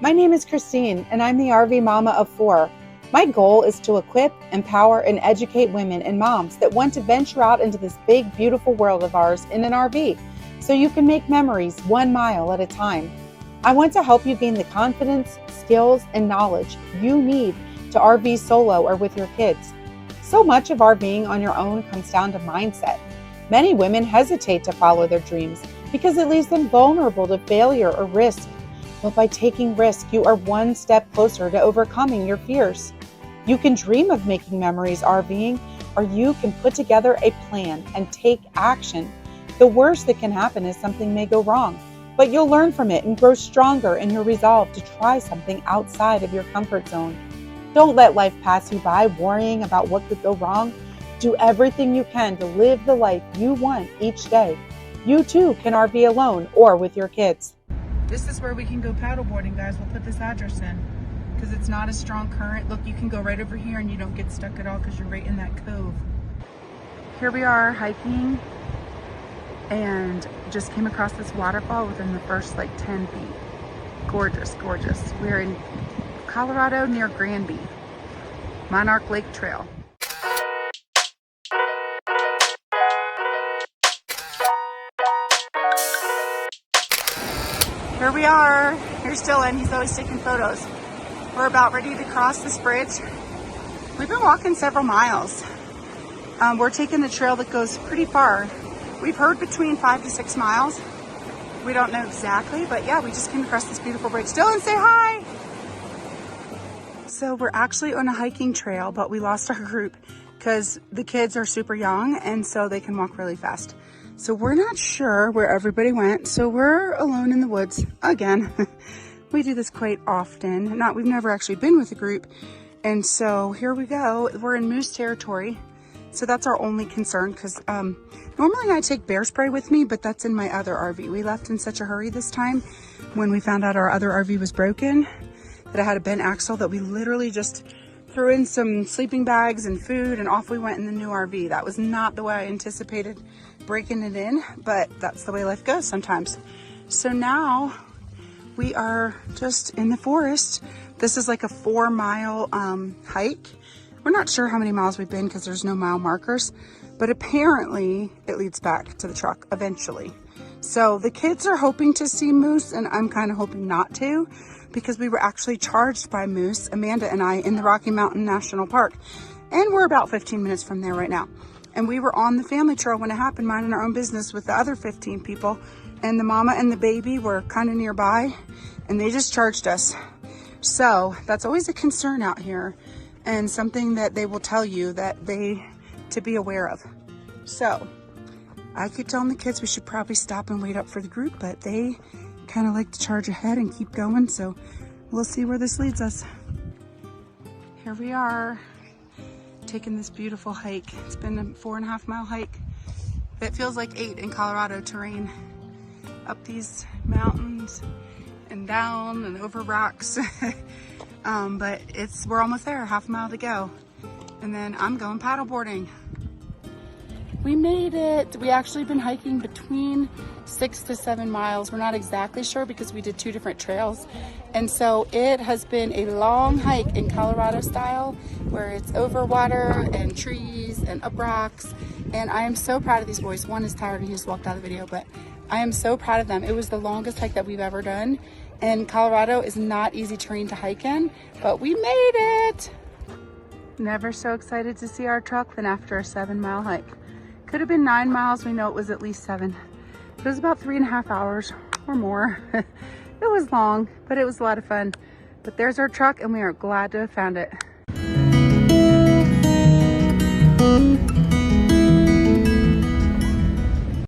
My name is Christine, and I'm the RV mama of 4. My goal is to equip, empower, and educate women and moms that want to venture out into this big, beautiful world of ours in an RV, so you can make memories 1 mile at a time. I want to help you gain the confidence, skills, and knowledge you need to RV solo or with your kids. So much of RVing on your own comes down to mindset. Many women hesitate to follow their dreams because it leaves them vulnerable to failure or risk. But by taking risk, you are one step closer to overcoming your fears. You can dream of making memories RVing, or you can put together a plan and take action. The worst that can happen is something may go wrong, but you'll learn from it and grow stronger in your resolve to try something outside of your comfort zone. Don't let life pass you by worrying about what could go wrong. Do everything you can to live the life you want each day. You too can RV alone or with your kids. This is where we can go paddleboarding, guys. We'll put this address in because it's not a strong current. Look, you can go right over here and you don't get stuck at all because you're right in that cove. Here we are hiking and just came across this waterfall within the first like 10 feet. Gorgeous, gorgeous. We're in Colorado near Granby, Monarch Lake Trail. Here we are. Here's Dylan. He's always taking photos. We're about ready to cross this bridge. We've been walking several miles. We're taking the trail that goes pretty far. We've heard between 5 to 6 miles. We don't know exactly, but yeah, we just came across this beautiful bridge. Dylan, say hi. So we're actually on a hiking trail, but we lost our group because the kids are super young and so they can walk really fast. So we're not sure where everybody went. So we're alone in the woods again. We do this quite often. We've never actually been with a group. And so here we go. We're in moose territory. So that's our only concern because normally I take bear spray with me, but that's in my other RV. We left in such a hurry this time when we found out our other RV was broken that I had a bent axle that we literally just threw in some sleeping bags and food and off we went in the new RV. That was not the way I anticipated breaking it in, but that's the way life goes sometimes. So now we are just in the forest. This is like a 4-mile hike. We're not sure how many miles we've been because there's no mile markers, but apparently it leads back to the truck eventually. So the kids are hoping to see moose and I'm kind of hoping not to because we were actually charged by moose, Amanda and I, in the Rocky Mountain National Park. And we're about 15 minutes from there right now. And we were on the family trail when it happened, minding our own business with the other 15 people. And the mama and the baby were kind of nearby and they just charged us. So that's always a concern out here and something that they will tell you that to be aware of. So I keep telling the kids we should probably stop and wait up for the group, but they kind of like to charge ahead and keep going. So we'll see where this leads us. Here we are taking this beautiful hike. It's been a 4.5-mile hike. It feels like 8 in Colorado terrain. Up these mountains and down and over rocks. But we're almost there, half a mile to go. And then I'm going paddleboarding. We made it. We actually been hiking between 6 to 7 miles. We're not exactly sure because we did 2 different trails. And so it has been a long hike in Colorado style where it's over water and trees and up rocks. And I am so proud of these boys. One is tired and he just walked out of the video, but I am so proud of them. It was the longest hike that we've ever done. And Colorado is not easy terrain to hike in, but we made it. Never so excited to see our truck than after a 7-mile hike. Could have been 9 miles. We know it was at least 7. It was about 3.5 hours or more. It was long, but it was a lot of fun. But there's our truck and we are glad to have found it.